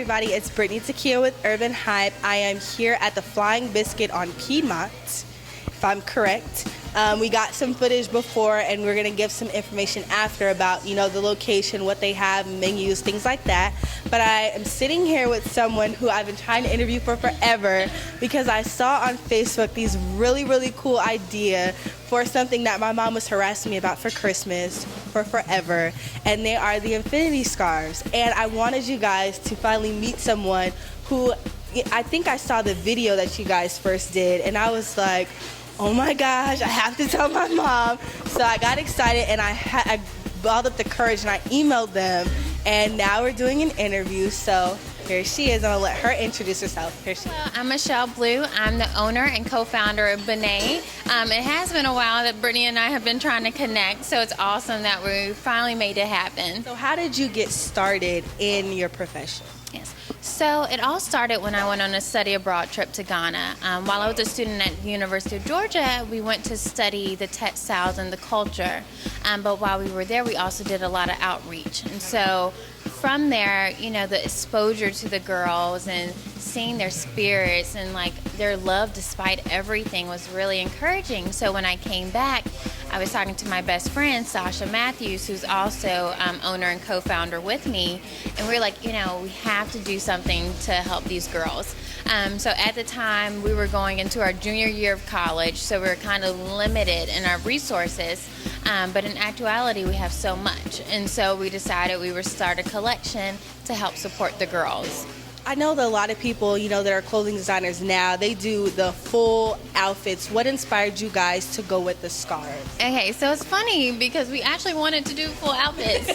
everybody, it's Britnee T'keyah with Urban Hype. I am here at the Flying Biscuit on Piedmont, if I'm correct. We got some footage before, and we're going to give some information after about, the location, what they have, menus, things like that. But I am sitting here with someone who I've been trying to interview for forever because I saw on Facebook these really, really cool idea for something that my mom was harassing me about for Christmas for forever, and they are the infinity scarves. And I wanted you guys to finally meet someone who, I think I saw the video that you guys first did, and I was like, oh my gosh, I have to tell my mom. So I got excited, and I balled up the courage, and I emailed them, and now we're doing an interview. So here she is. I'm going to let her introduce herself. Here she is. Hello, I'm Michelle Blue. I'm the owner and co-founder of Bené. It has been a while that Britnee and I have been trying to connect, so it's awesome that we finally made it happen. So how did you get started in your profession? Yes. So it all started when I went on a study abroad trip to Ghana. While I was a student at the University of Georgia, we went to study the textiles and the culture. But while we were there, we also did a lot of outreach. And so from there, the exposure to the girls and seeing their spirits and their love despite everything was really encouraging. So when I came back, I was talking to my best friend, Sasha Matthews, who's also owner and co-founder with me, and we were like, we have to do something to help these girls. So at the time, we were going into our junior year of college, so we were kind of limited in our resources, but in actuality, we have so much. And so we decided we would start a collection to help support the girls. I know that a lot of people, that are clothing designers now, they do the full outfits. What inspired you guys to go with the scarves? Okay, so it's funny because we actually wanted to do full outfits,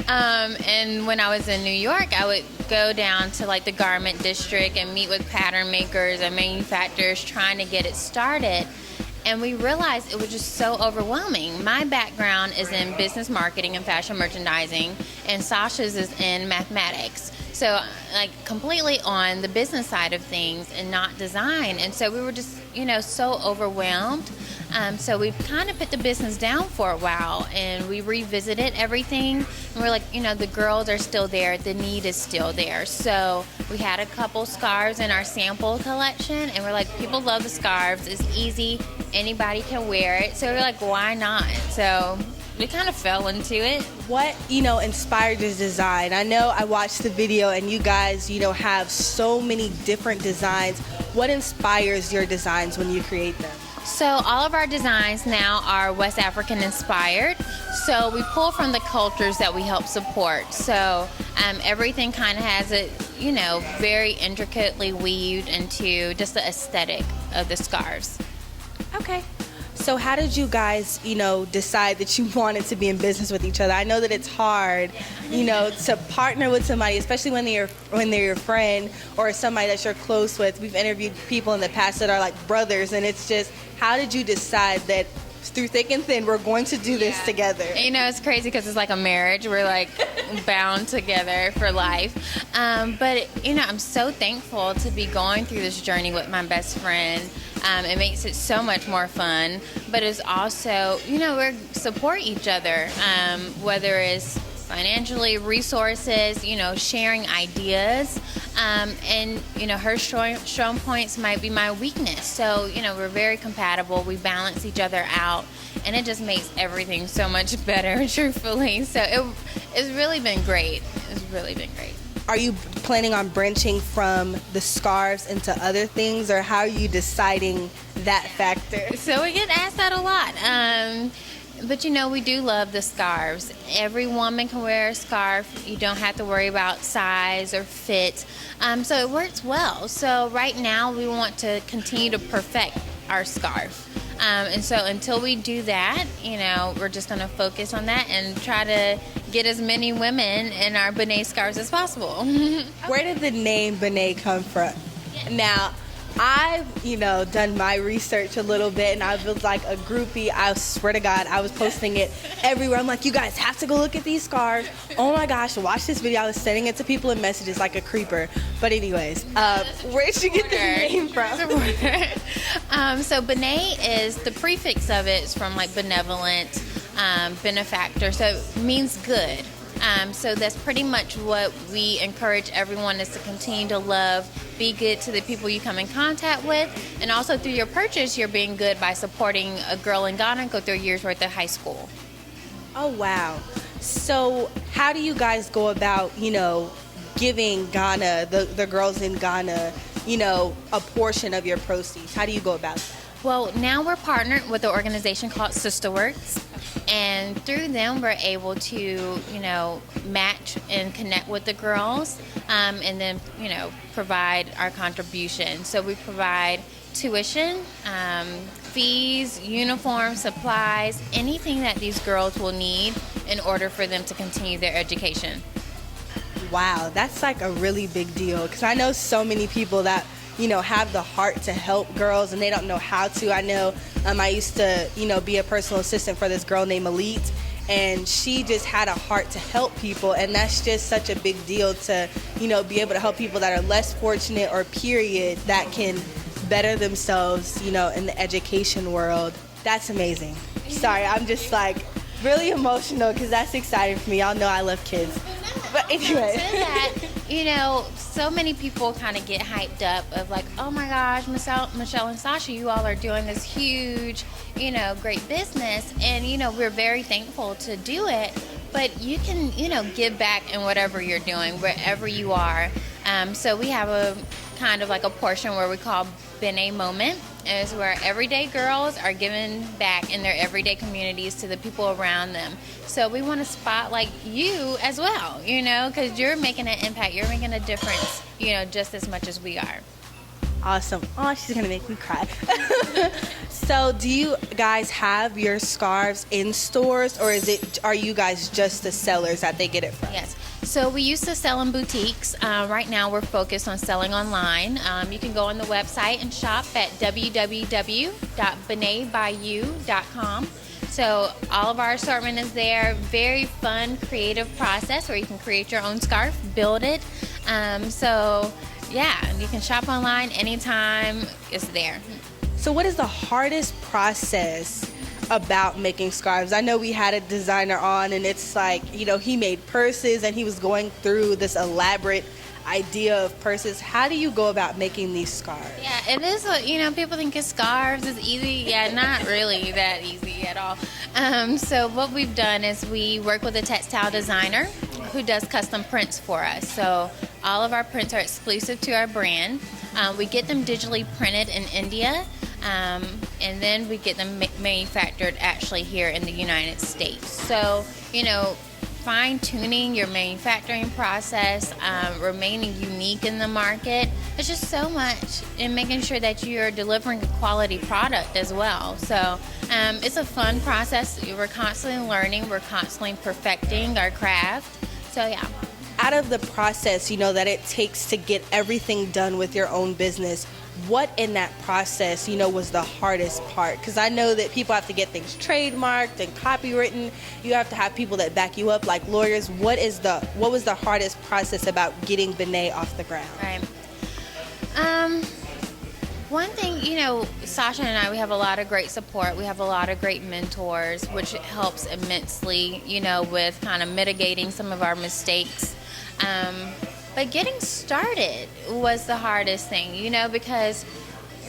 and when I was in New York, I would go down to the garment district and meet with pattern makers and manufacturers trying to get it started. And we realized it was just so overwhelming. My background is in business marketing and fashion merchandising, and Sasha's is in mathematics. So completely on the business side of things and not design. And so we were just, so overwhelmed. So we kind of put the business down for a while, and we revisited everything. And we're like, the girls are still there. The need is still there. So we had a couple scarves in our sample collection, and we're like, people love the scarves. It's easy. Anybody can wear it. So we're like, why not? So we kind of fell into it. What, inspired this design? I know I watched the video, and you guys, have so many different designs. What inspires your designs when you create them? So all of our designs now are West African inspired. So we pull from the cultures that we help support. So everything kind of has it, very intricately weaved into just the aesthetic of the scarves. Okay. So how did you guys, decide that you wanted to be in business with each other? I know that it's hard, to partner with somebody, especially when they're your friend or somebody that you're close with. We've interviewed people in the past that are like brothers, and it's just, how did you decide that through thick and thin, we're going to do this together? It's crazy because it's like a marriage. We're bound together for life. But I'm so thankful to be going through this journey with my best friend. It makes it so much more fun, but it's also, we support each other, whether it's financially, resources, sharing ideas, and her strong points might be my weakness. So, we're very compatible. We balance each other out, and it just makes everything so much better, truthfully. So it's really been great. It's really been great. Are you planning on branching from the scarves into other things, or how are you deciding that factor? So we get asked that a lot. But we do love the scarves. Every woman can wear a scarf. You don't have to worry about size or fit. So it works well. So right now we want to continue to perfect our scarf. And so until we do that, we're just going to focus on that and try to get as many women in our Bené scarves as possible. Where did the name Bené come from? Now, I've, done my research a little bit, and I was like a groupie. I swear to God, I was posting it everywhere. I'm like, you guys have to go look at these scarves. Oh my gosh, watch this video. I was sending it to people in messages like a creeper. But anyways, where'd you get the name from? So Bené is, the prefix of it is from benevolent, benefactor. So it means good. So that's pretty much what we encourage everyone is to continue to love, be good to the people you come in contact with, and also through your purchase, you're being good by supporting a girl in Ghana go through a year's worth of high school. Oh, wow. So how do you guys go about, giving Ghana, the girls in Ghana, a portion of your proceeds? How do you go about that? Well, now we're partnered with an organization called SisterWorks, and through them we're able to, match and connect with the girls, and then, provide our contribution. So we provide tuition, fees, uniforms, supplies, anything that these girls will need in order for them to continue their education. Wow, that's like a really big deal, because I know so many people that have the heart to help girls and they don't know how to. I know I used to be a personal assistant for this girl named Elite, and she just had a heart to help people, and that's just such a big deal to be able to help people that are less fortunate or period that can better themselves in the education world. That's amazing. Sorry, I'm just like really emotional because that's exciting for me. Y'all know I love kids. But anyway. So many people kind of get hyped up of like, oh my gosh, Michelle and Sasha, you all are doing this huge, great business. And, we're very thankful to do it. But you can, give back in whatever you're doing, wherever you are. So we have a kind of like a portion where we call Bené Moment, is where everyday girls are giving back in their everyday communities to the people around them. So we want to spotlight you as well, because you're making an impact, you're making a difference, just as much as we are. Awesome. Oh, she's going to make me cry. So do you guys have your scarves in stores, or are you guys just the sellers that they get it from? Yes. So we used to sell in boutiques. Right now we're focused on selling online. You can go on the website and shop at www.benebyu.com. So all of our assortment is there. Very fun, creative process where you can create your own scarf, build it. Yeah, you can shop online anytime. It's there. So what is the hardest process about making scarves? I know we had a designer on, and it's like, he made purses and he was going through this elaborate idea of purses. How do you go about making these scarves? Yeah, it is, people think scarves is easy. Yeah, not really that easy at all. So what we've done is we work with a textile designer who does custom prints for us. So all of our prints are exclusive to our brand. We get them digitally printed in India, and then we get them manufactured actually here in the United States. So, fine-tuning your manufacturing process, remaining unique in the market, it's just so much, and making sure that you're delivering a quality product as well. So it's a fun process. We're constantly learning, we're constantly perfecting our craft. So yeah. Out of the process, that it takes to get everything done with your own business, what in that process, was the hardest part? Because I know that people have to get things trademarked and copywritten. You have to have people that back you up, like lawyers. What was the hardest process about getting Bené off the ground? Right. One thing, Sasha and I, we have a lot of great support. We have a lot of great mentors, which helps immensely, with kind of mitigating some of our mistakes. But getting started was the hardest thing, because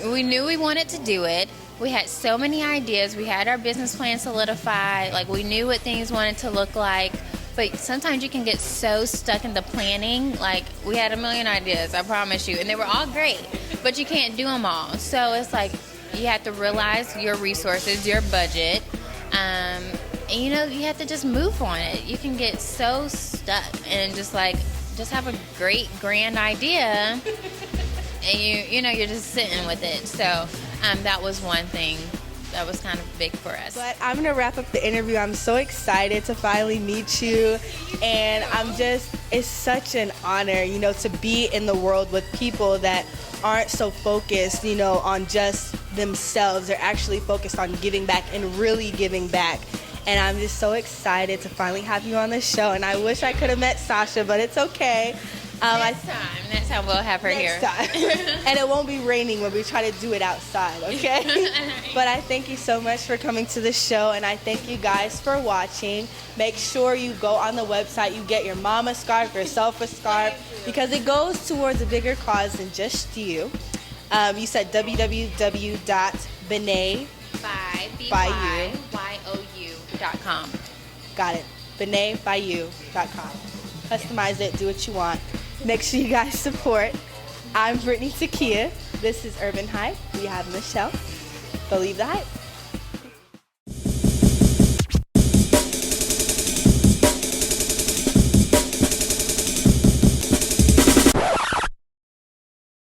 we knew we wanted to do it. We had so many ideas. We had our business plan solidified. Like, we knew what things wanted to look like. But sometimes you can get so stuck in the planning. Like, we had a million ideas, I promise you. And they were all great, but you can't do them all. So it's like you have to realize your resources, your budget. And, you have to just move on it. You can get so stuck and just have a great grand idea, and you're just sitting with it. So that was one thing that was kind of big for us. But I'm gonna wrap up the interview. I'm so excited to finally meet you, and it's such an honor, to be in the world with people that aren't so focused, on just themselves. They're actually focused on giving back and really giving back. And I'm just so excited to finally have you on the show. And I wish I could have met Sasha, but it's okay. Next time we'll have her here. Next time. And it won't be raining when we try to do it outside, okay? But I thank you so much for coming to the show, and I thank you guys for watching. Make sure you go on the website, you get your mom a scarf, yourself a scarf, because it goes towards a bigger cause than just you. You said www.benebyou.com. Got it. BenéByYou.com. Customize it, do what you want. Make sure you guys support. I'm Britnee T'keyah. This is Urban Hype. We have Michelle. Believe the hype.